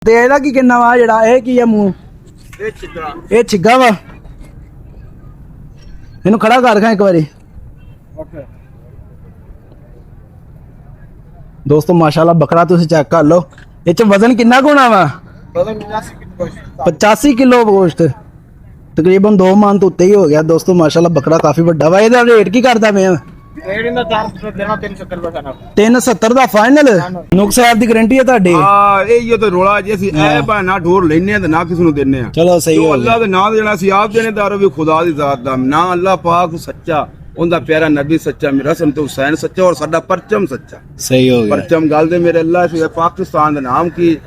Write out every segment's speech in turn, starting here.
ਤੇ ਇਹਦਾ ਕੀ ਕਿੰਨਾ ਵਾ ਜਿਹੜਾ ਇਹ ਕੀ ਆ ਮੂੰਹ ਇਹ ਛਿੱਗਾ ਵਾ ਇਹਨੂੰ ਖੜਾ ਕਰ ਖਾਂ ਇੱਕ ਵਾਰੀ ਦੋਸਤੋ ਮਾਸ਼ਾਅੱਲਾ ਬੱਕਰਾ ਤੁਸੀਂ ਚੈੱਕ ਕਰ ਲਓ ਇਹ ਚ ਵਜ਼ਨ ਕਿੰਨਾ ਹੋਣਾ ਵਾ 85 ਕਿਲੋ ਗੋਸ਼ਤ ਤਕਰੀਬਨ 2 ਮਣ ਤੋਂ ਉੱਤੇ ਹੀ ਹੋ ਗਿਆ ਦੋਸਤੋ ਮਾਸ਼ਾਅੱਲਾ ਬੱਕਰਾ ਕਾਫੀ ਵੱਡਾ ਵਾ ਇਹਦਾ ਰੇਟ ਕੀ ਕਰਦਾ ਮੈਂ 370 ਦਾ ਫਾਈਨਲ ਨੁਕਸ ਸਾਹਿਬ ਦੀ ਗਾਰੰਟੀ ਹੈ ਤੁਹਾਡੀ ਹਾਂ ਇਹ ਤਾਂ ਰੋਲਾ ਜੇ ਅਸੀਂ ਐ ਬਹਾਨਾ ਢੋਰ ਲੈਨੇ ਆ ਤੇ ਨਾ ਕਿਸੇ ਨੂੰ ਦਿੰਨੇ ਆ ਚਲੋ ਸਹੀ ਹੋ ਅੱਲਾਹ ਦੇ ਨਾਮ ਦੇਣਾ ਸੀ ਆਪ ਦੇਣੇਦਾਰ ਵੀ ਖੁਦਾ ਦੀ ਜ਼ਾਤ ਦਾ ਨਾ ਅੱਲਾਹ ਪਾਕ ਸੱਚਾ ਉਹਦਾ ਪਿਆਰਾ ਨਬੀ ਸੱਚਾ ਮੇਰਾ ਹਸਨ ਤੇ ਹੁਸੈਨ ਸੱਚਾ ਔਰ ਸਾਡਾ ਪਰਚਮ ਸੱਚਾ ਸਹੀ ਹੋ ਗਿਆ ਪਰਚਮ ਗੱਲ ਦੇ ਮੇਰੇ ਅੱਲਾਹ ਸੀ ਪਾਕਿਸਤਾਨ ਦਾ ਨਾਮ ਕੀ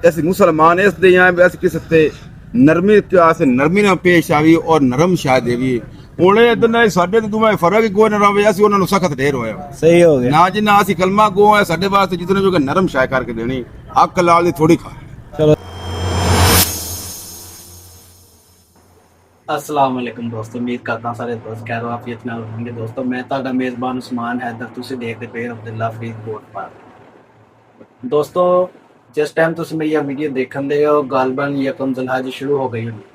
ਅਸੀਂ ਮੁਸਲमान ਇਸ ਦੇ ਆ ਬਸ ਕਿਸ ਤੇ ਨਰਮੀ ਨਾਲ ਪੇਸ਼ ਆਵੀ ਔਰ ਨਰਮ ਸ਼ਾਹ ਦੇਵੀ ਉਹਨੇ ਇਦਾਂ ਦਾ ਸਾਡੇ ਤੇ ਤੁਮੇ ਫਰਕ ਹੀ ਕੋਈ ਨਾ ਰਵੇ ਅਸੀਂ ਉਹਨਾਂ ਨੂੰ ਸਖਤ ਢੇਰ ਹੋਇਆ ਸਹੀ ਹੋ ਗਿਆ ਨਾ ਜਿੰਨਾ ਅਸੀਂ ਕਲਮਾ ਗੋ ਹੈ ਸਾਡੇ ਵਾਸਤੇ ਜਿਤਨੇ ਜੋ ਨਰਮ ਸ਼ਾਇ ਕਰਕੇ ਦੇਣੀ ਅੱਕ ਲਾਲ ਦੀ ਥੋੜੀ ਖਾ ਚਲੋ अस्सलाम वालेकुम दोस्तों उम्मीद करता सारे दोस्त खैर आफियत नाल होंगे दोस्तों मैं ਤੁਹਾਡਾ ਮੇਜ਼ਬਾਨ ਉਸਮਾਨ ਹੈਦਰ ਤੁਸੀਂ ਦੇਖਦੇ ਪਏ ਅਬਦੁੱਲਾ ਫਰੀਦ ਬੋਟ ਪਰ ਦੋਸਤੋ ਜਿਸ ਟਾਈਮ ਤੁਸੀਂ ਮੇਰੀ ਇਹ ਵੀਡੀਓ ਦੇਖਣ ਦੇ ਹੋ ਗਾਲਬਨ ਯਕਮ ਜ਼ੁਲਹਜ ਸ਼ੁਰੂ ਹੋ ਗਈ ਹੋਣੀ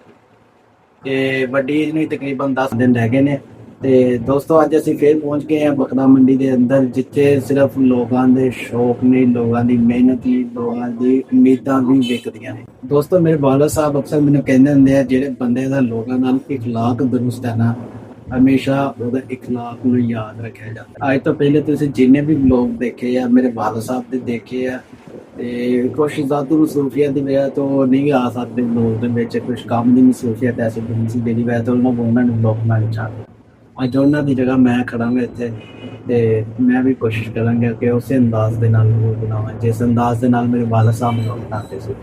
ਤੇ ਵੱਡੀ ਈਦ ਨੂੰ ਤਕਰੀਬਨ 10 ਦਿਨ ਰਹਿ ਗਏ ਨੇ ਤੇ ਦੋਸਤੋ ਅੱਜ ਅਸੀਂ ਫੇਰ ਪਹੁੰਚ ਗਏ ਹਾਂ ਬੱਕਰਾ ਮੰਡੀ ਦੇ ਅੰਦਰ ਜਿੱਥੇ ਸਿਰਫ ਲੋਕਾਂ ਦੇ ਸ਼ੌਕ ਨੇ ਲੋਕਾਂ ਦੀ ਮਿਹਨਤ ਹੀ ਲੋਕਾਂ ਦੀ ਉਮੀਦਾਂ ਵੀ ਵਿਕਦੀਆਂ ਨੇ ਦੋਸਤੋ ਮੇਰੇ ਵਾਲਿਦ ਸਾਹਿਬ ਅਕਸਰ ਮੈਨੂੰ ਕਹਿੰਦੇ ਹੁੰਦੇ ਆ ਜਿਹੜੇ ਬੰਦੇ ਦਾ ਲੋਕਾਂ ਨਾਲ ਇਖਲਾਕ ਦਰੁਸਤ ਹੈ ਨਾ ਹਮੇਸ਼ਾ ਉਹਦਾ ਇਖਲਾਕ ਨੂੰ ਯਾਦ ਰੱਖਿਆ ਜਾਂਦਾ ਅੱਜ ਤੋਂ ਪਹਿਲੇ ਤੁਸੀਂ ਜਿੰਨੇ ਵੀ ਲੋਕ ਦੇਖੇ ਆ ਮੇਰੇ ਵਾਲਿਦ ਸਾਹਿਬ ਦੇ ਦੇਖੇ ਆ ਤੇ ਕੁਛ ਜ਼ਾਤੂ ਮਸਰੂਫੀਅਤ ਦੀ ਵਜ੍ਹਾ ਤੋਂ ਨਹੀਂ ਆ ਸਕਦੇ ਲੋਕ ਦੇ ਵਿੱਚ ਕੁਝ ਕੰਮ ਦੀ ਮਸਰੂਫੀਅਤ ਐਸੀ ਬਣੀ ਸੀ ਜਿਹੜੀ ਵਜ੍ਹਾ ਤੋਂ ਉਹਨਾਂ ਨੂੰ ਲੋਕ ਨਾਲ ਚਾਹਦੇ ਅੱਜ ਉਹਨਾਂ ਦੀ ਜਗ੍ਹਾ ਮੈਂ ਖੜਾਂਗਾ ਇੱਥੇ ਤੇ ਮੈਂ ਵੀ ਕੋਸ਼ਿਸ਼ ਕਰਾਂਗਾ ਕਿ ਉਸੇ ਅੰਦਾਜ਼ ਦੇ ਨਾਲ ਲੋਕ ਬਣਾਵਾਂ ਜਿਸ ਅੰਦਾਜ਼ ਦੇ ਨਾਲ ਮੇਰੇ ਵਾਲਿਦ ਸਾਹਿਬ ਲੋਕ ਬਣਾਉਂਦੇ ਸੀ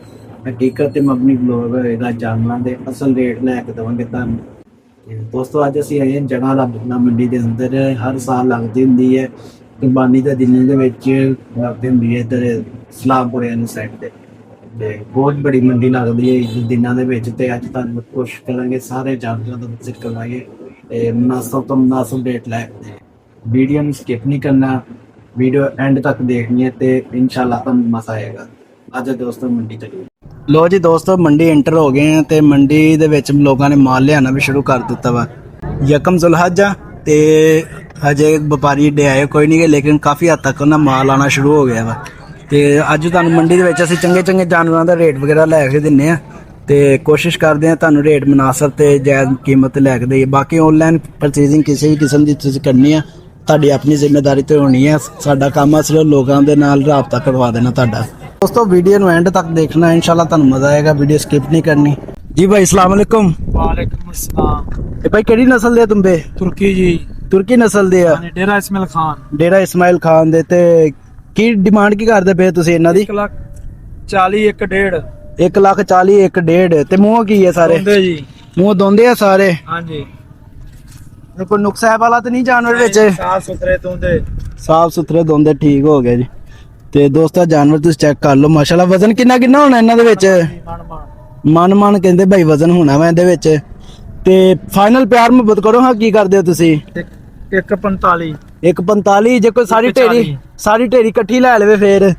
ਹਕੀਕਤ ਤੇ ਮਬਨੀ ਬਲੌਗ ਹੋਏਗਾ ਜਾਨਵਰਾਂ ਦੇ ਅਸਲ ਰੇਟ ਲੈ ਕੇ ਦੇਵਾਂਗੇ ਤੁਹਾਨੂੰ ਦੋਸਤੋ ਅੱਜ ਅਸੀਂ ਆਏ ਹਾਂ ਜਗ੍ਹਾ ਬੱਕਰਾ ਮੰਡੀ ਦੇ ਅੰਦਰ ਹਰ ਸਾਲ ਲੱਗਦੀ ਹੁੰਦੀ ਹੈ ਕੁਰਬਾਨੀ ਦੇ ਦਿਨਾਂ ਦੇ ਵਿੱਚ ਲੱਗਦੀ ਹੁੰਦੀ ਹੈ ਇੱਧਰ ਇਸਲਾਮਪੁਰੇ ਵਾਲੀ ਸਾਈਡ ਤੇ ਬਹੁਤ ਬੜੀ ਮੰਡੀ ਲੱਗਦੀ ਹੈ ਇਸ ਦਿਨਾਂ ਦੇ ਵਿੱਚ ਤੇ ਅੱਜ ਤੁਹਾਨੂੰ ਕੋਸ਼ਿਸ਼ ਕਰਾਂਗੇ ਸਾਰੇ ਜਾਨਵਰਾਂ ਦਾ ਵਿਜ਼ਿਟ ਕਰਵਾਈਏ ਤੇ ਮੁਨਾਸਬ ਤੋਂ ਮੁਨਾਸਬ ਰੇਟ ਲੈ ਕੇ ਵੀਡੀਓ ਨੂੰ ਸਕਿਪ ਨਹੀਂ ਕਰਨਾ ਵੀਡੀਓ ਐਂਡ ਤੱਕ ਦੇਖਣੀ ਹੈ ਤੇ ਇਨਸ਼ਾਅੱਲਾ ਤੁਹਾਨੂੰ ਮਜ਼ਾ ਆਏਗਾ ਅੱਜ ਦੋਸਤੋ ਮੰਡੀ ਚਲੀਏ ਲੋ ਜੀ ਦੋਸਤੋ ਮੰਡੀ ਐਂਟਰ ਹੋ ਗਏ ਆ ਤੇ ਮੰਡੀ ਦੇ ਵਿੱਚ ਲੋਕਾਂ ਨੇ ਮਾਲ ਲਿਆਣਾ ਵੀ ਸ਼ੁਰੂ ਕਰ ਦਿੱਤਾ ਵਾ ਯਕਮ ਜ਼ੁਲਹਜ ਤੇ ਹਜੇ ਵਪਾਰੀ ਡੇ ਆਏ ਕੋਈ ਨਹੀਂ ਗਏ ਲੇਕਿਨ ਕਾਫੀ ਹੱਦ ਤੱਕ ਉਹਨਾਂ ਮਾਲ ਆਣਾ ਸ਼ੁਰੂ ਹੋ ਗਿਆ ਵਾ ਤੇ ਅੱਜ ਤੁਹਾਨੂੰ ਮੰਡੀ ਦੇ ਵਿੱਚ ਅਸੀਂ ਚੰਗੇ ਚੰਗੇ ਜਾਨਵਰਾਂ ਦਾ ਰੇਟ ਵਗੈਰਾ ਲੈ ਕੇ ਦਿੰਨੇ ਆ ਤੇ ਕੋਸ਼ਿਸ਼ ਕਰਦੇ ਆ ਤੁਹਾਨੂੰ ਰੇਟ ਮੁਨਾਸਬ ਤੇ ਜਾਇਜ਼ ਕੀਮਤ ਲੈ ਕੇ ਦੇਈਏ ਬਾਕੀ ਆਨਲਾਈਨ ਪਰਚੇਜ਼ਿੰਗ ਕਿਸੇ ਵੀ ਕਿਸਮ ਦੀ ਤੁਸੀਂ ਕਰਨੀ ਆ ਤੁਹਾਡੀ ਆਪਣੀ ਜ਼ਿੰਮੇਵਾਰੀ ਤੇ ਹੋਣੀ ਆ ਸਾਡਾ ਕੰਮ ਆ ਸਿਰਫ ਲੋਕਾਂ ਦੇ ਨਾਲ ਰਾਬਤਾ ਕਰਵਾ ਦੇਣਾ ਤੁਹਾਡਾ दोस्तों वीडियो ਨੂੰ ਐਂਡ ਤੱਕ ਦੇਖਣਾ इंशाल्लाह ਤੁਹਾਨੂੰ ਮਜ਼ਾ ਆਏਗਾ ਵੀਡੀਓ ਸਕਿਪ ਨਹੀਂ ਕਰਨੀ जी भाई अस्सलाम वालेकुम वालेकुम अस्सलाम ए भाई केड़ी नस्ल दे तुम बे तुर्की जी तुर्की नस्ल दे आ डेरा इस्माइल खान डेरा इस्माइल खान दे ते की डिमांड की करदे पे ਤੁਸੀਂ ਇਹਨਾਂ ਦੀ 1,40,000 1.5 1,40,000 1.5 ਤੇ ਮੂੰਹ ਕੀ ਹੈ ਸਾਰੇ ਦੋਂਦੇ ਜੀ ਮੂੰਹ ਦੋਂਦੇ ਆ ਸਾਰੇ ਹਾਂਜੀ ਕੋਈ ਨੁਕਸਾ ਵਾਲਾ ਤਾਂ ਨਹੀਂ ਜਾਨਵਰ ਵਿੱਚ ਸਾਫ ਸੁਥਰੇ ਦੋਂਦੇ ਸਾਫ ਸੁਥਰੇ ਦੋਂਦੇ ਠੀਕ ਹੋ ਗਿਆ ਜੀ ਤੇ ਦੋਸਤੋ ਜਾਨਵਰ ਤੁਸੀਂ ਚੈੱਕ ਕਰ ਲਓ ਮਾਸ਼ਾਅੱਲਾ ਵਜ਼ਨ ਕਿੰਨਾ ਹੋਣਾ ਇਹਨਾਂ ਦੇ ਵਿੱਚ ਮਨ ਕਹਿੰਦੇ ਭਾਈ ਵਜ਼ਨ ਹੋਣਾ ਵਾ ਇਹਦੇ ਵਿੱਚ ਤੇ ਫਾਈਨਲ ਪਿਆਰ ਮੁਹੱਬਤ ਕਰੋ ਹਾਂ ਕੀ ਕਰਦੇ ਹੋ ਤੁਸੀਂ 1.45 1.45 ਜੇ ਕੋਈ ਸਾਰੀ ਢੇਰੀ ਇਕੱਠੀ ਲੈ ਲਵੇ ਫੇਰ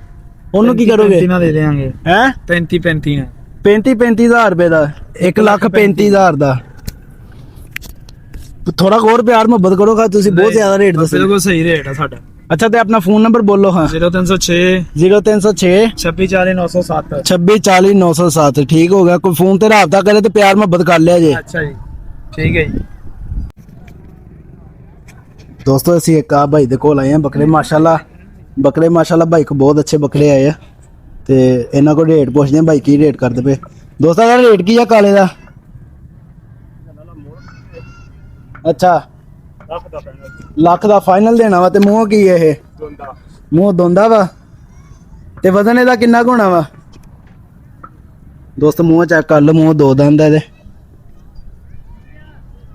ਉਹਨੂੰ ਕੀ ਕਰੋਗੇ 35 ਦੇ ਦੇਵਾਂਗੇ ਹੈ 35 ਹਜ਼ਾਰ ਰੁਪਏ ਦਾ 1,35,000 ਦਾ ਥੋੜਾ ਹੋਰ ਪਿਆਰ ਮੁਹੱਬਤ ਕਰੋ ਖਾ ਤੁਸੀਂ ਬਹੁਤ ਜ਼ਿਆਦਾ ਰੇਟ ਦੱਸੋ ਬਿਲਕੁਲ ਸਹੀ ਰੇਟ ਆ ਸਾਡਾ अच्छा तो अपना फोन नंबर बोलो हाँ 0306 0306 2640 907 2640 907 ठीक हो गया कोई फोन ते राबता करे तो प्यार मोहब्बत कर लिया जी अच्छा जी ठीक है जी दोस्तों ਅਸੀਂ ਇੱਕ ਆ ਭਾਈ ਦੇ ਕੋਲ ਆਏ ਆ ਬੱਕਰੇ ਮਾਸ਼ਾਅੱਲਾ ਭਾਈ ਕੋ ਬਹੁਤ ਅੱਛੇ ਬੱਕਰੇ ਆਏ ਆ ਤੇ ਇਹਨਾਂ ਕੋ ਰੇਟ ਪੁੱਛਦੇ ਆ ਭਾਈ ਕੀ ਰੇਟ ਕਰਦੇ ਪਏ ਦੋਸਤਾਂ ਦਾ ਰੇਟ ਕੀ ਆ ਕਾਲੇ ਦਾ ਅੱਛਾ ਲੱਖ ਦਾ ਫਾਈਨਲ ਦੇਣਾ ਵਾ ਤੇ ਮੂੰਹ ਕੀ ਹੈ ਇਹ ਮੂੰਹ ਦੋਂਦਾ ਵਾ ਤੇ ਵਜ਼ਨ ਇਹਦਾ ਕਿੰਨਾ ਹੋਣਾ ਵਾ ਦੋਸਤ ਮੂੰਹ ਚੈੱਕ ਕਰ ਲਓ ਮੂੰਹ ਦੋ ਦੰਦ ਇਹਦੇ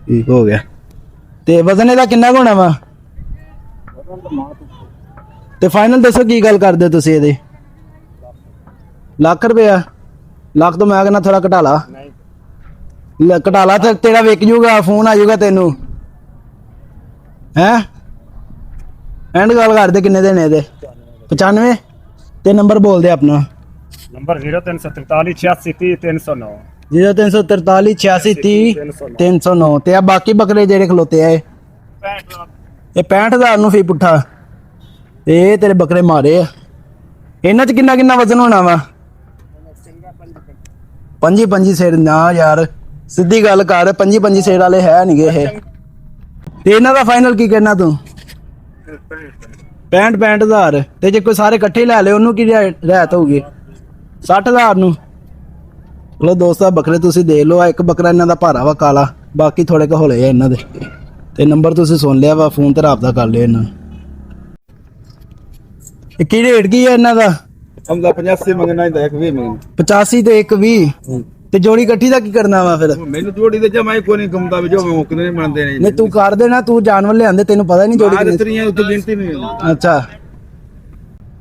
ਠੀਕ ਹੋ ਗਿਆ ਤੇ ਵਜ਼ਨ ਇਹਦਾ ਕਿੰਨਾ ਹੋਣਾ ਵਾ ਤੇ ਫਾਈਨਲ ਦੱਸੋ ਕੀ ਗੱਲ ਕਰਦੇ ਤੁਸੀਂ ਇਹਦੇ ਲੱਖ ਰੁਪਇਆ ਲੱਖ ਤੋਂ ਮੈਂ ਕਹਿੰਦਾ ਥੋੜਾ ਘਟਾ ਲਾ ਘਟਾ ਲਾ ਤੇ ਤੇਰਾ ਵਿਕ ਜੂਗਾ ਫੋਨ ਆ ਜਾਊਗਾ ਤੈਨੂੰ हैं एंड गल कर दे किन्ने देने दे 95 ते नंबर बोल दे अपना ਨੰਬਰ 0343863309 0343 86 309 ਤੇ ਆ ਬਾਕੀ ਬੱਕਰੇ ਜਿਹੜੇ ਖਲੋਤੇ ਆ ਇਹ 65000 ਨੂੰ ਫੀ ਪੁੱਠਾ ਤੇ ਇਹ ਤੇਰੇ ਬੱਕਰੇ ਮਾਰੇ ਆ। ਇਹਨਾਂ ਚ ਕਿੰਨਾ ਕਿੰਨਾ ਵਜ਼ਨ ਹੋਣਾ ਵਾ? ਪੰਜੀ ਸੇਰ ਨਾ ਯਾਰ, ਸਿੱਧੀ ਗੱਲ ਕਰ, ਪੰਜੀ ਸੇਰ ਵਾਲੇ ਹੈ ਨਹੀਂਗੇ ਇਹ। ਤੇ ਇਹਨਾਂ ਦਾ ਫਾਈਨਲ ਕੀ ਕਹਿਣਾ ਤੂੰ? 65,000 ਤੇ ਜੇ ਕੋਈ ਸਾਰੇ ਇਕੱਠੇ ਲੈ ਲਏ ਉਹਨੂੰ ਕੀ ਰਹਿਤ ਹੋਊਗੀ? 60,000 ਨੂੰ। ਚਲੋ ਦੋਸਤਾਂ ਬੱਕਰੇ ਤੁਸੀਂ ਦੇਖ ਲਓ, ਇੱਕ ਬੱਕਰਾ ਇਹਨਾਂ ਦਾ ਭਾਰਾ ਵਾ ਕਾਲਾ, ਬਾਕੀ ਥੋੜੇ ਕੁ ਹੌਲੇ ਆ ਇਹਨਾਂ ਦੇ। ਤੇ ਨੰਬਰ ਤੁਸੀਂ ਸੁਣ ਲਿਆ ਵਾ, ਫੋਨ ਤੇ ਰਾਬਤਾ ਕਰ ਲਿਓ ਇਹਨਾਂ। ਇਹ ਕੀ ਰੇਟ ਕੀ ਹੈ ਇਹਨਾਂ ਦਾ? ਹਮਦਾ 85 ਮੰਗਣਾ ਇਹਦਾ 120 ਮੰਗਣਾ। 85 ਤੇ 120 ਤੇ ਜੋੜੀ ਇਕੱਠੀ ਦਾ ਕੀ ਕਰਨਾ ਵਾ ਫਿਰ? ਮੈਨੂੰ ਜੋੜੀ ਤੇ ਜਮਾ ਹੀ ਕੋਈ ਨਹੀਂ ਗਮਦਾ ਵੀ ਜੋ ਮੁੱਕਦੇ ਨਹੀਂ ਮੰਨਦੇ ਨੇ। ਨਹੀਂ ਤੂੰ ਕਰ ਦੇਣਾ, ਤੂੰ ਜਾਨਵਰ ਲਿਆਂਦੇ, ਤੈਨੂੰ ਪਤਾ ਨਹੀਂ ਜੋੜੀ ਕਿੰਨੀ। ਤਰੀਆਂ ਉੱਤੇ ਗਿਣਤੀ ਨਹੀਂ। ਅੱਛਾ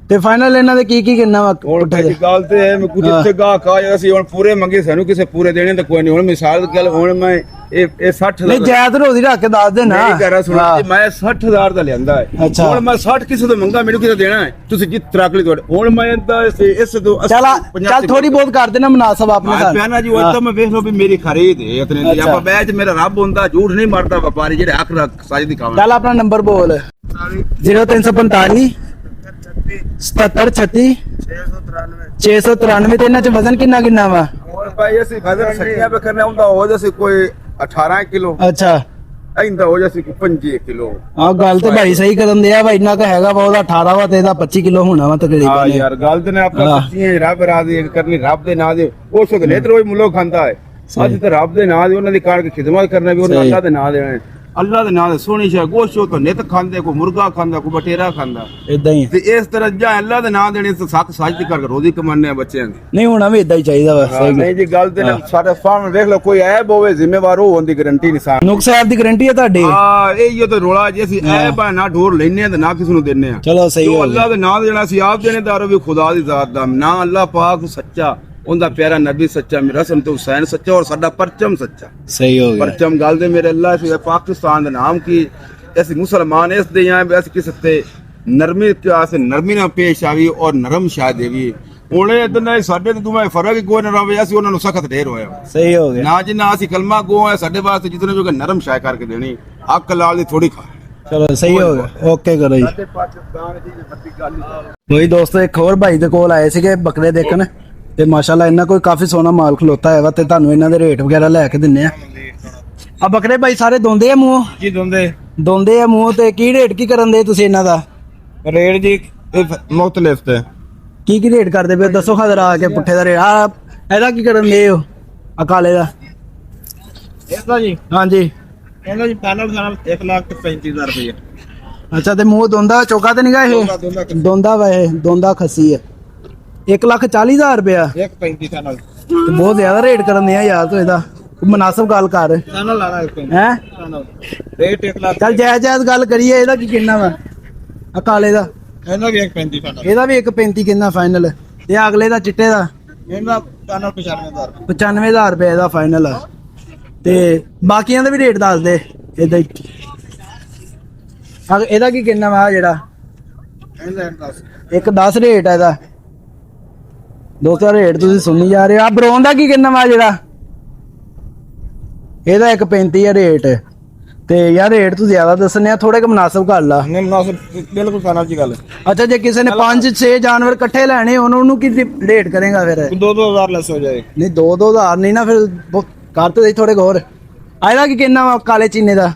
ਤੇ ਫਾਈਨਲ ਇਹਨਾਂ ਦੇ ਕੀ ਕਿੰਨਾ ਵਾ? ਹੁਣ ਭਾਈ ਗੱਲ ਤੇ ਹੈ, ਮੈਂ ਕੁਝ ਇੱਥੇ ਗਾ ਕਾ ਅਸੀਂ ਹੁਣ ਪੂਰੇ ਮੰਗੇ, ਸਾਨੂੰ ਕਿਸੇ ਪੂਰੇ ਦੇਣੇ ਤਾਂ ਕੋਈ ਨਹੀਂ। ਹੁਣ ਮਿਸਾਲ ਗੱਲ ਹੁਣ ਮੈਂ ਇਹ 60 ਨਹੀਂ ਜਾਇਦ ਰੋਦੀ ਰੱਖ ਕੇ ਦੱਸ ਦੇ ਨਾ। ਨਹੀਂ ਕਰਾ ਸੁਣਾ, ਮੈਂ 60,000 ਦਾ ਲਿਆਂਦਾ ਹੈ। ਅੱਛਾ। ਹੁਣ ਮੈਂ 60 ਕਿਸੇ ਤੋਂ ਮੰਗਾ, ਮੈਨੂੰ ਕਿਸੇ ਦੇਣਾ ਹੈ, ਤੁਸੀਂ ਜਿੱਤ ਤਰਾਕਲੀ ਤੁਹਾਡੇ। ਹੁਣ ਮੈਂ ਇਹਦਾ ਇਸ ਤੋਂ ਚੱਲ ਥੋੜੀ ਬਹੁਤ ਕਰ ਦੇਣਾ ਮੁਨਾਸਬ ਆਪਣੇ ਨਾਲ। ਪਿਆਨਾ ਜੀ ਉਹ ਤਾਂ ਮੈਂ ਵੇਖ ਲਓ ਵੀ ਮੇਰੀ ਖਰੀਦ ਹੈ ਇਤਨੇ ਦੀ। ਆਪਾਂ ਬੈਚ ਮੇਰਾ ਰੱਬ ਹੁੰਦਾ, ਝੂਠ ਨਹੀਂ ਮਾਰਦਾ ਵਪਾਰੀ ਜਿਹੜੇ ਹੱਕ ਰੱਖ ਸਾਜ ਦੀ ਖਾਵਾਂ। ਚੱਲ ਆਪਣਾ ਨੰਬਰ ਬੋਲ। 0345 7736 693 ਤੇ ਇਹਨਾਂ ਚ ਵਜ਼ਨ ਕਿੰਨਾ ਕਿੰਨਾ ਵਾ? ਹੋਰ ਭਾਈ ਅਸੀਂ ਵਜ਼ਨ ਸੱਚੀਆਂ पे करना ਹੁੰਦਾ ਹੋ ਜੈਸੇ ਕੋਈ 18 ਕਿਲੋ। ਅੱਛਾ ਇੰਦਾ ਹੋ ਜੈਸੇ ਕੋਈ 5 ਕਿਲੋ। ਆ ਗੱਲ ਤੇ ਭਾਈ ਸਹੀ ਕਰਨ ਦਿਆ ਵਾ, ਇੰਨਾ ਕ ਹੈਗਾ ਵਾ, ਉਹਦਾ 18 ਵਾ ਤੇ ਇਹਦਾ 25 ਕਿਲੋ ਹੋਣਾ ਵਾ ਹਾਂ ਤਕਰੀਬਨ। ਯਾਰ ਗੱਲ ਤੇ ਨੇ ਆਪਣਾ ਸੱਚੀਆਂ ਰੱਬ ਰਾਜ਼ੀ ਕਰਨੀ, ਰੱਬ ਦੇ ਨਾਂ ਦੇ ਉਹ ਸੁਖ ਨੇ ਤੇ ਰੋਜ਼ ਮੁੱਲੋ ਖਾਂਦਾ ਹੈ। ਅੱਜ ਤੇ ਰੱਬ ਦੇ ਨਾਂ ਦੇ ਉਹਨਾਂ ਦੀ ਕਾਰ ਦੀ ਖਿਦਮਤ ਕਰਨਾ ਵੀ ਉਹਨਾਂ ਅੱਲਾਹ ਦੇ ਨਾਂ ਦੇਣਾ। ਅੱਲਾਹ ਦੇ ਨਾਂ ਦੇ ਸੋਹਣੀ ਸ਼ਾ ਗੋਸ਼ਤ ਤੋਂ ਨਿਤ ਖਾਂਦੇ, ਕੋਈ ਮੁਰਗਾ ਖਾਂਦਾ, ਕੋਈ ਬਟੇਰਾ ਖਾਂਦਾ। ਇਦਾਂ ਹੀ ਤੇ ਇਸ ਤਰ੍ਹਾਂ ਜਾਂ ਅੱਲਾਹ ਦੇ ਨਾਂ ਦੇਣੇ ਤੇ ਸੱਤ ਸਾਜ ਦੀ ਕਰਕੇ ਰੋਜ਼ੀ ਕਮਾਉਂਦੇ ਆ ਬੱਚਿਆਂ ਦੀ। ਨਹੀਂ ਹੋਣਾ ਵੀ ਇਦਾਂ ਹੀ ਚਾਹੀਦਾ ਵਾ। ਸਹੀ ਨਹੀਂ ਜੀ ਗੱਲ ਤੇ ਨਾ ਸਾਡੇ ਸਾਹਮਣੇ ਵੇਖ ਲਓ, ਕੋਈ ਐਬ ਹੋਵੇ ਜ਼ਿੰਮੇਵਾਰ ਹੋਣ ਦੀ ਗਾਰੰਟੀ ਨਹੀਂ ਸਾਂ। ਨੁਕਸ ਸਾਹਿਬ ਦੀ ਗਾਰੰਟੀ ਹੈ ਤੁਹਾਡੀ? ਹਾਂ ਇਹ ਤਾਂ ਰੋਲਾ ਜੇ ਅਸੀਂ ਐਬ ਆ ਨਾ ਢੋਰ ਲੈਨੇ ਆ ਤੇ ਨਾ ਕਿਸ ਨੂੰ ਦਿੰਨੇ ਆ। ਚਲੋ ਸਹੀ ਜੋ ਹੋ ਅੱਲਾਹ ਦੇ ਨਾਂ ਦੇਣਾ ਸੀ ਆਪ ਦੇਣੇਦਾਰ ਵੀ ਖੁਦਾ ਦੀ ਜ਼ਾਤ ਦਾ ਨਾ। ਅੱਲਾਹ ਪਾਕ ਸੱਚਾ, ਉਹਦਾ ਪਿਆਰਾ ਨਬੀ ਸੱਚਾ, ਮੇਰਾ ਹਸਨ ਤੇ ਹੁਸੈਨ ਸੱਚਾ, ਔਰ ਸਾਡਾ ਪਰਚਮ ਸੱਚਾ। ਸਹੀ ਹੋ ਗਿਆ। ਪਰਚਮ ਗੱਲ ਦੇ ਮੇਰੇ ਅੱਲਾਹ ਸੀ ਪਾਕਿਸਤਾਨ ਦਾ ਨਾਮ ਕੀ ਅਸੀਂ ਮੁਸਲਮਾਨ ਇਸ ਦੇ ਆ ਅਸੀਂ ਕਿਸ ਤੇ ਨਰਮੀ ਨਰਮੀ ਨਾਲ ਪੇਸ਼ ਆਵੀ ਔਰ ਨਰਮ ਸ਼ਾਹ ਦੇਵੀ। ਉਹਨੇ ਇਦਾਂ ਸਾਡੇ ਤੇ ਤੁਮੇ ਫਰਕ ਕੋਈ ਨਾ ਰਵੇ, ਅਸੀਂ ਉਹਨਾਂ ਨੂੰ ਸਖਤ ਢੇਰ ਹੋਇਆ। ਸਹੀ ਹੋ ਗਿਆ ਨਾ ਜਿੰਨਾ ਅਸੀਂ ਕਲਮਾ ਗੋ ਹੈ ਸਾਡੇ ਵਾਸਤੇ ਜਿਤਨੇ ਜੋ ਨਰਮ ਸ਼ਾਹ ਕਰਕੇ ਦੇਣੀ, ਅੱਕ ਲਾਲ ਦੀ ਥੋੜੀ ਖਾ। ਚਲੋ ਸਹੀ ਹੋ ਗਿਆ, ਓਕੇ ਕਰੋ ਜੀ। ਪਾਕਿਸਤਾਨ ਦੀ ਬੱਤੀ ਗੱਲ ਕੋਈ ਦੋਸਤੋ ਇੱਕ ਹੋਰ ਭਾਈ ਦੇ ਕੋਲ ਆਏ ਸੀਗੇ ਬੱਕਰੇ ਦੇਖਣ ਤੇ ਮਾਸ਼ਾਅੱਲਾ ਇਹਨਾਂ ਕੋਈ ਕਾਫੀ ਸੋਹਣਾ ਮਾਲ ਖਲੋਤਾ ਹੈ ਵਾ ਤੇ ਤੁਹਾਨੂੰ ਇਹਨਾਂ ਦੇ ਰੇਟ ਵਗੈਰਾ ਲੈ ਕੇ ਦਿੰਨੇ ਆ ਬੱਕਰੇ ਭਾਈ ਸਾਰੇ ਦੋਂਦੇ ਆ ਮੂੰਹ? ਜੀ ਦੋਂਦੇ ਆ ਮੂੰਹ। ਤੇ ਕੀ ਰੇਟ ਕੀ ਕਰਨ ਦੇ ਤੁਸੀਂ ਇਹਨਾਂ ਦਾ? ਰੇਟ ਜੀ ਮੁਖਤਲਿਫ ਤੇ ਕੀ ਰੇਟ ਕਰਦੇ ਪਏ ਦੱਸੋ ਖਦਰ ਆ ਕੇ ਪੁੱਠੇ ਦਾ ਰੇਟ। ਆ ਇਹਦਾ ਕੀ ਕਰਨ ਦੇ ਹੋ? ਆ ਕਾਲੇ ਦਾ ਇਹਦਾ ਜੀ? ਹਾਂਜੀ ਇਹਦਾ ਜੀ ਪੈਨਲ ਸਾਰਾ 1,35,000 ਰੁਪਏ। ਅੱਛਾ ਤੇ ਮੂੰਹ ਦੋਂਦਾ ਚੋਕਾ ਤੇ ਨਹੀਂਗਾ ਇਹ? ਦੋਂਦਾ ਵਾ ਇਹ, ਦੋਂਦਾ ਖੱਸੀ ਹੈ। 1,40,000 ਰੁਪਇਆ 1,35 ਪੈਨਲ ਤੇ ਬਹੁਤ ਜ਼ਿਆਦਾ ਰੇਟ ਕਰਨ ਦੇ ਆ ਯਾਰ ਤੂੰ। ਇਹਦਾ ਮੁਨਾਸਬ ਗੱਲ ਕਰ ਪੈਨਲ ਲਾਣਾ ਹੈ। ਰੇਟ 1 ਲੱਖ। ਚੱਲ ਜਾਇਜ਼ ਗੱਲ ਕਰੀਏ। ਇਹਦਾ ਕੀ ਕਿੰਨਾ ਵਾ? ਆ ਕਾਲੇ ਦਾ ਇਹਦਾ ਵੀ 1,35 ਪੈਨਲ। ਇਹਦਾ ਵੀ 1,35 ਕਿੰਨਾ ਫਾਈਨਲ? ਤੇ ਅਗਲੇ ਦਾ ਚਿੱਟੇ ਦਾ? ਇਹਦਾ ਪੈਨਲ 95,000। 95,000 ਰੁਪਏ ਇਹਦਾ ਫਾਈਨਲ ਆ। ਤੇ ਬਾਕੀਆਂ ਦਾ ਵੀ ਰੇਟ ਦੱਸ ਦੇ ਇਦਾਂ ਹੀ। ਇਹਦਾ ਕੀ ਕਿੰਨਾ ਵਾ ਜਿਹੜਾ? ਇਹਦਾ 10। ਇੱਕ 10 ਰੇਟ ਆ ਇਹਦਾ। ਦੋਸਤੋ ਰੇਟ ਤੁਸੀਂ ਸੁਣੀ ਜਾ ਰਹੇ ਹੋ। ਆ ਬਰੋਨ ਦਾ ਕੀ ਕਿੰਨਾ ਵਾ ਜਿਹੜਾ? ਇਹਦਾ 1,35 ਆ ਰੇਟ। ਤੇ ਯਾਰ ਰੇਟ ਤੂੰ ਜ਼ਿਆਦਾ ਦੱਸਣੇ ਆ, ਥੋੜੇ ਕੁ ਮੁਨਾਸਬ ਕਰ ਲਾ। ਨਹੀਂ ਮੁਨਾਸਬ ਬਿਲਕੁਲ ਪੈਨਲ ਦੀ ਗੱਲ। ਅੱਛਾ ਜੇ ਕਿਸੇ ਨੇ 5-6 ਜਾਨਵਰ ਇਕੱਠੇ ਲੈਣੇ ਉਹਨੂੰ ਕੀ ਰੇਟ ਕਰੇਗਾ ਫਿਰ? 2,000 ਲੈਸ ਹੋ ਜਾਏ। ਨਹੀਂ 2,000 ਨਹੀਂ ਨਾ ਫਿਰ ਕਰ ਤੇ ਥੋੜੇ ਹੋਰ। ਇਹਦਾ ਕੀ ਕਿੰਨਾ ਵਾ ਕਾਲੇ ਚੀਨੇ ਦਾ?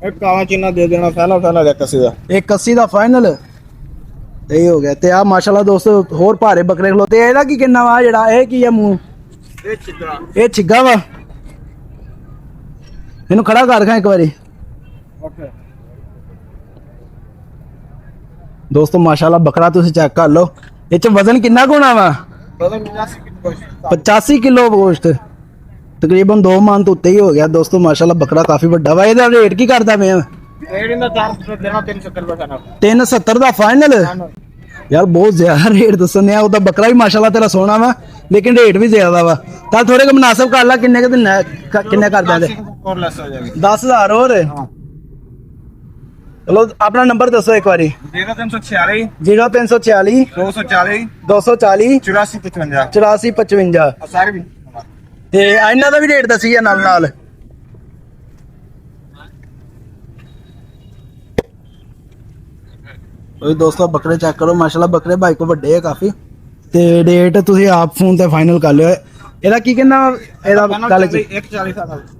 ਇਹ ਕਾਲਾ ਚੀਨਾ ਦੇ ਦੇਣਾ ਫੈਲਾ ਦੇ ਕੱਸੇ ਦਾ। 1,80 ਦਾ ਫਾਈਨਲ। ਇਹ ਹੋ ਗਿਆ। ਤੇ ਆ ਮਾਸ਼ਾਅੱਲਾ ਦੋਸਤੋ ਹੋਰ ਭਾਰੇ ਬੱਕਰੇ ਖਲੋਤੇ। ਇਹਦਾ ਕੀ ਕਿੰਨਾ ਵਾ ਜਿਹੜਾ? ਇਹ ਕੀ ਆ ਮੂੰਹ? ਇਹ ਚਿੱਤਰਾ। ਇਹ ਛਿੱਗਾ ਵਾ। ਇਹਨੂੰ ਖੜਾ ਕਰ ਖਾਂ ਇੱਕ ਵਾਰੀ। ਓਕੇ ਦੋਸਤੋ ਮਾਸ਼ਾਅੱਲਾ ਬੱਕਰਾ ਤੁਸੀਂ ਚੈੱਕ ਕਰ ਲਓ। ਇਹ ਚ ਵਜ਼ਨ ਕਿੰਨਾ ਕੁ ਹੋਣਾ ਵਾ? 85 ਕਿਲੋ ਗੋਸ਼ਤ, ਤਕਰੀਬਨ 2 ਮਣ ਤੋਂ ਉੱਤੇ ਹੀ ਹੋ ਗਿਆ ਦੋਸਤੋ। ਮਾਸ਼ਾਅੱਲਾ ਬੱਕਰਾ ਕਾਫੀ ਵੱਡਾ ਵਾ। ਇਹਦਾ ਰੇਟ ਕੀ ਕਰਦਾ ਪਿਆ? ਰੇਟ ਇਹਦਾ 400 ਦੇਣਾ 370 ਰੁਪਏ ਪੈਨਲ। 370 ਦਾ ਫਾਈਨਲ? ਯਾਰ ਬਹੁਤ ਜ਼ਿਆਦਾ ਰੇਟ ਦੱਸਣੇ ਆ। ਉਹਦਾ ਬੱਕਰਾ ਵੀ ਮਾਸ਼ਾਅੱਲਾ ਤੇਰਾ ਸੋਹਣਾ ਵਾ ਲੇਕਿਨ ਰੇਟ ਵੀ ਜ਼ਿਆਦਾ ਵਾ। ਤਾਂ ਥੋੜੇ ਕੁ ਮੁਨਾਸਬ ਕਰ ਲਾ। ਕਿੰਨੇ ਕੁ ਦਿਨ ਕਿੰਨੇ ਕਰ ਦਿੰਦੇ? ਹੋਰ ਲੈਸ ਹੋ ਜਾਏਗੀ। 10,000 ਹੋਰ। ਚਲੋ ਆਪਣਾ ਨੰਬਰ ਦੱਸੋ ਇੱਕ ਵਾਰੀ। 0346 0346 240 240 8455 8455 ਸਾਰੇ ਵੀ ਤੇ ਇਹਨਾਂ ਦਾ ਵੀ ਰੇਟ ਦੱਸੀ ਆ ਨਾਲ ਨਾਲ। ਉਹ ਦੋਸਤੋ ਬੱਕਰੇ ਚੈੱਕ ਕਰੋ, ਮਾਸ਼ਾਅੱਲਾ ਬੱਕਰੇ ਭਾਈ ਕੋ ਵੱਡੇ ਆ ਕਾਫੀ। ਤੇ ਰੇਟ ਤੁਸੀਂ ਆਪ ਫੋਨ ਤੇ ਫਾਈਨਲ ਕਰ ਲਿਓ। ਇਹਦਾ ਕੀ ਕਹਿੰਦਾ ਇਹਦਾ ਗੱਲ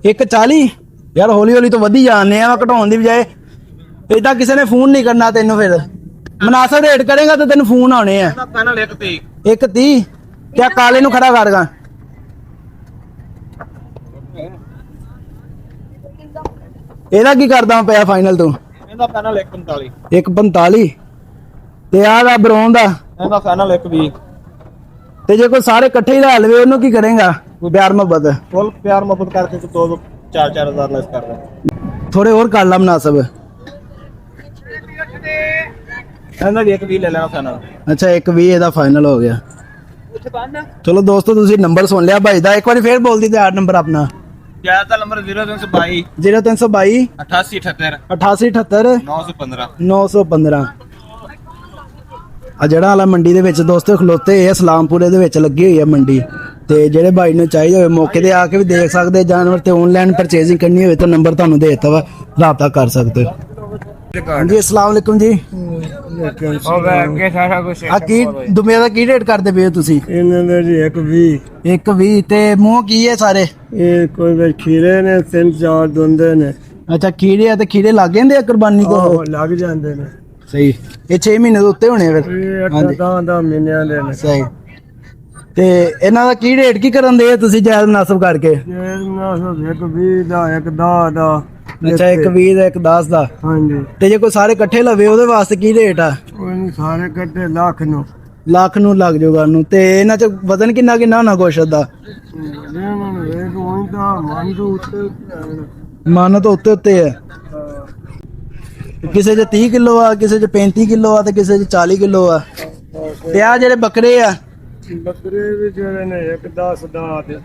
140 ਯਾਰ ਹੌਲੀ ਹੌਲੀ ਤੋਂ ਵਧੀ ਜਾਂਦੇ ਆ, ਘਟਾਉਣ ਦੀ ਬਜਾਏ। ਏਦਾਂ ਕਿਸੇ ਨੇ ਫੋਨ ਨਹੀਂ ਕਰਨਾ ਤੈਨੂੰ, ਫਿਰ ਮੁਨਾਸਬ ਰੇਟ ਕਰੇਗਾ ਤਾਂ ਤੈਨੂੰ ਫੋਨ ਆਉਣੇ ਆ। 130 ਕਿਆ ਕਾਲੇ ਨੂੰ ਖੜਾ ਕਰਗਾ। ਇਹਦਾ ਕੀ ਕਰਦਾ ਪਿਆ ਫਾਈਨਲ ਤੂੰ? ਇਹਦਾ ਫਾਈਨਲ 145 145 ਤੇ ਆਹ ਦਾ ਬਰੋਨ ਦਾ ਇਹਦਾ ਫਾਈਨਲ 120 ਤੇ ਜੇ ਕੋਈ ਸਾਰੇ ਇਕੱਠੇ ਹੀ ਲਾ ਲਵੇ ਉਹਨੂੰ ਕੀ ਕਰੇਗਾ? ਪਿਆਰ ਮੁਹੱਬਤ ਫੁੱਲ ਪਿਆਰ ਮੁਹੱਬਤ ਕਰਕੇ ਤੂੰ 2-4 ਹਜ਼ਾਰ ਲੈਸ ਕਰ ਦੇ। ਥੋੜੇ ਹੋਰ ਕਰ ਲਾ ਮੁਨਾਸਬ। ਇਹਦਾ ਵੀ 120 ਲੈ ਲੈਣਾ ਫਾਈਨਲ। ਅੱਛਾ 120 ਇਹਦਾ ਫਾਈਨਲ ਹੋ ਗਿਆ। ਚਲੋ ਦੋਸਤੋ ਤੁਸੀਂ ਨੰਬਰ ਸੁਣ ਲਿਆ ਭਾਈ ਦਾ, ਇੱਕ ਵਾਰੀ ਫੇਰ ਬੋਲ ਦੀ ਤੇ ਆਹ ਨੰਬਰ ਆਪਣਾ। ਜ਼ਿਆਦਾ ਨੰਬਰ 0322 0322 8878 8878 915 915। ਆ ਜਿਹੜਾ ਵਾਲਾ ਮੰਡੀ ਦੇ ਵਿੱਚ ਦੋਸਤੋ ਖਲੋਤੇ ਇਹ ਸਲਾਮਪੁਰੇ ਦੇ ਵਿੱਚ ਲੱਗੀ ਹੋਈ ਹੈ ਮੰਡੀ। ਤੇ ਜਿਹੜੇ ਭਾਈ ਨੂੰ ਚਾਹੀਦਾ ਹੋਵੇ ਮੌਕੇ ਤੇ ਆ ਕੇ ਵੀ ਦੇਖ ਸਕਦੇ ਜਾਨਵਰ, ਤੇ ਆਨਲਾਈਨ ਪਰਚੇਜ਼ਿੰਗ ਕਰਨੀ ਹੋਵੇ ਤਾਂ ਨੰਬਰ ਤੁਹਾਨੂੰ ਦੇ ਦਿੱਤਾ ਵਾ, ਰਾਬਤਾ ਕਰ ਸਕਦੇ ਹੋ। ਜੀ ਅਸਲਾਮ ਵਾਲੇਕੁਮ ਜੀ। ਅੱਗੇ ਸਾਰਾ ਕੁਝ ਆ ਕੀ ਦੁਨੀਆ ਦਾ ਕੀ ਰੇਟ ਕਰਦੇ ਪਏ ਹੋ ਤੁਸੀਂ? ਇਹਨਾਂ ਦੇ ਜੀ 120 120 ਤੇ ਮੂੰਹ ਕੀ ਹੈ ਸਾਰੇ? ਇਹ ਕੋਈ ਵੇ ਖੀਰੇ ਨੇ 3-4 ਦੁੰਦੇ ਨੇ। ਅੱਛਾ ਖੀਰੇ ਆ, ਤੇ ਖੀਰੇ ਲੱਗ ਜਾਂਦੇ ਆ ਕੁਰਬਾਨੀ ਕੋ? ਆਹੋ ਲੱਗ ਜਾਂਦੇ ਨੇ। ਸਹੀ। ਇਹ 6 ਮਹੀਨੇ ਦੇ ਉੱਤੇ ਹੋਣੇ ਫਿਰ? ਇਹ ਹਾਂਜੀ 8-10 ਮਹੀਨਿਆਂ ਦੇ ਨੇ। ਸਹੀ। ਤੇ ਇਹਨਾਂ ਦਾ ਕੀ ਰੇਟ ਕੀ ਕਰਨ ਦੇ ਤੁਸੀਂ ਜਾਇਜ਼ ਮੁਨਾਸਬ ਕਰਕੇ? ਇਹ ਨਾ 120 ਦਾ 110 ਦਾ। ਅੱਛਾ 120 ਦਾ 110 ਦਾ। ਹਾਂਜੀ ਤੇ ਜੇ ਕੋਈ ਸਾਰੇ ਇਕੱਠੇ ਲਵੇ ਉਹਦੇ ਵਾਸਤੇ ਕੀ ਰੇਟ ਆ? ਉਹ ਸਾਰੇ ਕੱਟੇ ਲੱਖ ਨੂੰ। ਲੱਖ ਨੂੰ ਲੱਗ ਜਾਊਗਾ ਨੂੰ। ਤੇ ਇਹਨਾਂ ਚ ਵਜ਼ਨ ਕਿੰਨਾ ਕਿੰਨਾ ਹੋਣਾ ਗੋਸ਼ਤ ਦਾ? ਇਹਨਾਂ ਨੂੰ ਵੇਖ ਉਹੀ ਤਾਂ ਮਨ ਤੋਂ ਉੱਤੇ ਮਨ ਤੋਂ ਉੱਤੇ ਉੱਤੇ ਹੈ। ਕਿਸੇ ਚ 30 ਕਿਲੋ ਆ, ਕਿਸੇ ਚ 35 ਕਿਲੋ ਆ, ਤੇ ਕਿਸੇ ਚ 40 ਕਿਲੋ ਆ। ਤੇ ਆ ਜਿਹੜੇ ਬੱਕਰੇ ਆ? ਬੱਕਰੇ ਵੀ ਜਿਹੜੇ ਨੇ 110 ਦਾ ਤੇ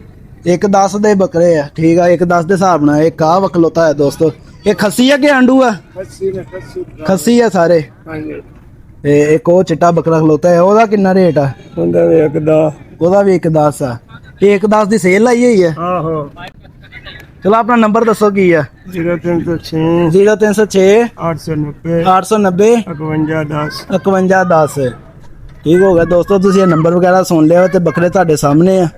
110 ਦੇ ਬੱਕਰੇ ਆ। ਠੀਕ ਆ 110 ਦੇ ਹਿਸਾਬ ਨਾਲ ਇੱਕ ਆਹ ਵਖਲੋਤਾ ਹੈ ਦੋਸਤੋ। ਇਹ ਖੱਸੀ ਆ ਕਿ ਆਂਡੂ ਆ? 80 ਨੇ 80। ਖੱਸੀ ਆ ਸਾਰੇ। ਹਾਂਜੀ ਤੇ ਇੱਕ ਉਹ ਚਿੱਟਾ ਬੱਕਰਾ ਖਲੋਤਾ ਹੈ, ਉਹਦਾ ਕਿੰਨਾ ਰੇਟ ਆ? ਹੁੰਦਾ ਵੀ 110। ਉਹਦਾ ਵੀ 110 ਆ। ਇਹ 110 ਦੀ ਸੇਲ ਲਾਈ ਹੋਈ ਹੈ। ਆਹੋ ਚਲੋ ਆਪਣਾ ਨੰਬਰ ਦੱਸੋ ਕੀ ਆ? 0306 0306 890 890 5110। 5110। ਠੀਕ ਹੋ ਗਿਆ ਦੋਸਤੋ, ਤੁਸੀਂ ਇਹ ਨੰਬਰ ਵਗੈਰਾ ਸੁਣ ਲਿਆ ਤੇ ਬੱਕਰੇ ਤੁਹਾਡੇ ਸਾਹਮਣੇ ਆ।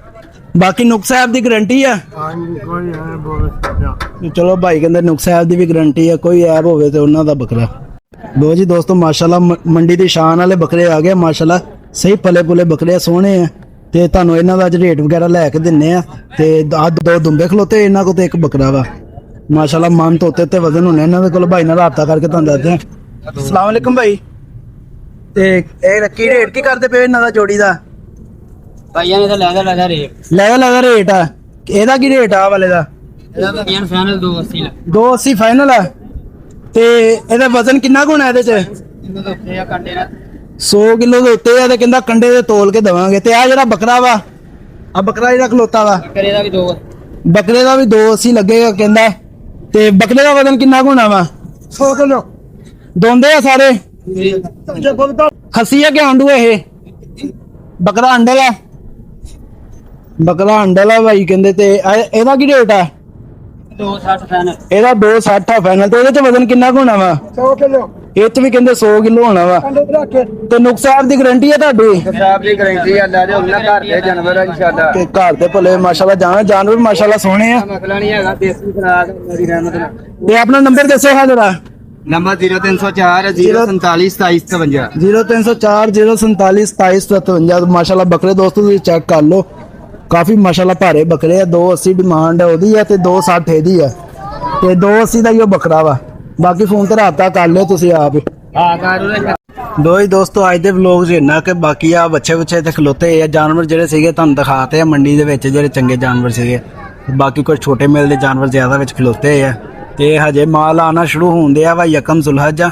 ਬਾਕੀ ਨੁਕਸ ਸਾਹਿਬ ਦੀ ਗਾਰੰਟੀ ਆ? ਹਾਂਜੀ ਕੋਈ ਹੈ ਬਹੁਤ। ਚਲੋ ਭਾਈ ਕਹਿੰਦੇ ਨੁਕਸ ਸਾਹਿਬ ਦੀ ਵੀ ਗਾਰੰਟੀ ਆ, ਕੋਈ ਐਬ ਹੋਵੇ ਤੇ ਉਹਨਾਂ ਦਾ ਬੱਕਰਾ। ਲੋ ਜੀ ਦੋਸਤੋ ਮਾਸ਼ਾਅੱਲਾ ਮੰਡੀ ਦੀ ਸ਼ਾਨ ਵਾਲੇ ਬੱਕਰੇ ਆ ਗਏ ਮਾਸ਼ਾਅੱਲਾ। ਸਹੀ ਪਲੇ ਪੁਲੇ ਬੱਕਰੇ ਸੋਹਣੇ ਆ। ਤੇ ਤੁਹਾਨੂੰ ਇਹਨਾਂ ਦਾ ਅੱਜ ਰੇਟ ਵਗੈਰਾ ਲੈ ਕੇ ਦਿੰਨੇ ਆ। ਤੇ ਆ 2 ਦੁੰਬੇ ਖਲੋਤੇ ਇਹਨਾਂ ਕੋਲ ਤੇ ਇੱਕ ਬੱਕਰਾ ਵਾ ਮਾਸ਼ਾਅੱਲਾ। ਮਨ ਤੋਂ ਉੱਤੇ ਵਜ਼ਨ ਹੋਣੇ ਇਹਨਾਂ ਦੇ ਕੋਲ। ਭਾਈ ਨਾਲ ਰਾਬਤਾ ਕਰਕੇ ਤੁਹਾਨੂੰ ਦੱਸਦੇ ਆ। ਅਸਲਾਮ ਵਾਲੇਕੁਮ ਭਾਈ। ਤੇ ਇਹ ਕੀ ਰੇਟ ਕੀ ਕਰਦੇ ਪਏ ਇਹਨਾਂ ਦਾ ਜੋੜੀ ਦਾ? ਭਾਈਆਂ ਨੇ ਤਾਂ ਲੈਦਾ ਰੇਟ ਲਗਾ ਰੇਟ ਆ। ਇਹਦਾ ਕੀ ਰੇਟ ਆ ਵਾਲੇ ਦਾ? ਇਹਦਾ ਭਾਈਆਂ ਫਾਈਨਲ 280 ਲਾ 280 ਫਾਈਨਲ ਆ। ਤੇ ਇਹਦਾ ਵਜ਼ਨ ਕਿੰਨਾ ਕੁ ਹੋਣਾ ਇਹਦੇ ਚ? ਇਹਨਾਂ ਦਾ ਉੱਤੇ ਆ ਕੰਡੇ ਨਾਲ 100 ਕਿਲੋ ਦੇ ਉੱਤੇ ਆ। ਤੇ ਕਹਿੰਦਾ ਕੰਡੇ ਦੇ ਤੋਲ ਕੇ ਦਵਾਂਗੇ। ਤੇ ਆ ਜਿਹੜਾ ਬੱਕਰਾ ਵਾ, ਆ ਬੱਕਰਾ ਜਿਹੜਾ ਖਲੋਤਾ ਵਾ, ਕਰੇ ਦਾ ਵੀ 2 ਬੱਕਰੇ ਦਾ ਵੀ 280 ਲੱਗੇਗਾ ਕਹਿੰਦਾ। ਤੇ ਬੱਕਰੇ ਦਾ ਵਜ਼ਨ ਕਿੰਨਾ ਕੁ ਹੋਣਾ ਵਾ? 100 ਕਿਲੋ ਦੋਂਦੇ ਆ ਸਾਰੇ? ਖੱਸੀ ਆ ਕਿ ਆਂਡੂ ਇਹ? ਬੱਕਰਾ ਅੰਡਲ ਆ। ਬੱਕਰਾ ਅੰਡਲ ਆ ਭਾਈ ਕਹਿੰਦੇ। ਤੇ ਇਹਦਾ ਕੀ ਰੇਟ ਆ? 260 ਫਾਈਨਲ। ਇਹਦਾ 260 ਆ ਫਾਈਨਲ। ਤੇ ਇਹਦੇ ਚ ਵਜ਼ਨ ਕਿੰਨਾ ਕੁ ਹੋਣਾ ਵਾ? 100 ਕਿਲੋ ਇਹ ਚ ਵੀ ਕਹਿੰਦੇ 100 ਕਿਲੋ ਹੋਣਾ ਵਾ। ਤੇ ਨੁਕਸ ਸਾਹਿਬ ਦੀ ਗਾਰੰਟੀ ਆ ਤੁਹਾਡੀ? ਸਾਹਿਬ ਦੀ ਗਾਰੰਟੀ ਆ। ਲੈ ਜਾਓ ਉਹਨਾਂ ਘਰ ਦੇ ਜਾਨਵਰ ਆ ਇਨਸ਼ਾਅੱਲਾ। ਤੇ ਘਰ ਦੇ ਭਲੇ ਮਾਸ਼ਾਅੱਲਾ ਜਾਨਵਰ ਮਾਸ਼ਾਅੱਲਾ ਸੋਹਣੇ ਆ। ਮਸਲਾ ਨਹੀਂ ਹੈਗਾ, ਦੇਸੀ ਖਰਾਕ ਮੇਰੀ ਰਹਿਮਤ ਨਾਲ। ਤੇ ਆਪਣਾ ਨੰਬਰ ਦੱਸੋ ਹਾਂ ਜਰਾ। ਨੰਬਰ 0304 047 2752। 0304 047 2757। ਮਾਸ਼ਾਅੱਲਾ ਬੱਕਰੇ ਦੋਸਤੋ ਤੁਸੀਂ ਚੈੱਕ ਕਰ ਲਓ। ਕਾਫੀ ਮਾਸ਼ਾਅੱਲਾ ਭਾਰੇ ਬੱਕਰੇ ਆ। 280 ਡਿਮਾਂਡ ਹੈ ਉਹਦੀ ਆ ਤੇ 260 ਇਹਦੀ ਆ। ਤੇ 280 ਦਾ ਹੀ ਉਹ ਬੱਕਰਾ ਵਾ। ਬਾਕੀ ਫੋਨ ਤੇ ਰਾਬਤਾ ਕਰ ਲਿਓ ਤੁਸੀਂ ਆਪ। ਹਾਂ ਕਰ ਦੋਈ ਦੋਸਤੋ ਅੱਜ ਦੇ ਵਲੋਗ 'ਚ ਇੰਨਾ ਕਿ ਬਾਕੀ ਆ ਬੱਚੇ ਤੇ ਖਲੋਤੇ ਆ ਜਾਨਵਰ ਜਿਹੜੇ ਸੀਗੇ ਤੁਹਾਨੂੰ ਦਿਖਾਤੇ ਆ ਮੰਡੀ ਦੇ ਵਿੱਚ ਜਿਹੜੇ ਚੰਗੇ ਜਾਨਵਰ ਸੀਗੇ। ਬਾਕੀ ਕੁਝ ਛੋਟੇ ਮੇਲ ਦੇ ਜਾਨਵਰ ਜ਼ਿਆਦਾ ਵਿੱਚ ਖਲੋਤੇ ਆ। ਤੇ ਹਜੇ ਮਾਲ ਆਣਾ ਸ਼ੁਰੂ ਹੁੰਦੇ ਆ ਵਾ ਯਕਮ ਜ਼ੁਲਹੱਜਾ।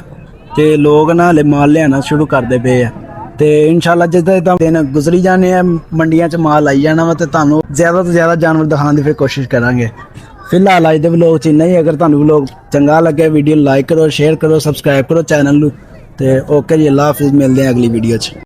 ਤੇ ਲੋਕ ਨਾ ਹਲੇ ਮਾਲ ਲਿਆਣਾ ਸ਼ੁਰੂ ਕਰਦੇ ਪਏ ਆ। ਤੇ ਇਨਸ਼ਾਅੱਲਾ ਜਿੱਦਾਂ ਦਿਨ ਗੁਜ਼ਰੀ ਜਾਣੇ ਆ ਮੰਡੀਆਂ 'ਚ ਮਾਲ ਆਈ ਜਾਣਾ ਵਾ ਤੇ ਤੁਹਾਨੂੰ ਜ਼ਿਆਦਾ ਤੋਂ ਜ਼ਿਆਦਾ ਜਾਨਵਰ ਦਿਖਾਉਣ ਦੀ ਫਿਰ ਕੋਸ਼ਿਸ਼ ਕਰਾਂਗੇ। ਫਿਲਹਾਲ ਅੱਜ ਦੇ ਵਲੋਗ 'ਚ ਇੰਨਾ ਹੀ। ਅਗਰ ਤੁਹਾਨੂੰ ਵਲੋਗ ਚੰਗਾ ਲੱਗਿਆ ਵੀਡੀਓ ਲਾਈਕ ਕਰੋ, ਸ਼ੇਅਰ ਕਰੋ, ਸਬਸਕ੍ਰਾਈਬ ਕਰੋ ਚੈਨਲ ਨੂੰ। ਤੇ ਓਕੇ ਜੀ, ਅੱਲਾ ਹਾਫਿਜ਼, ਮਿਲਦੇ ਹਾਂ ਅਗਲੀ ਵੀਡੀਓ 'ਚ।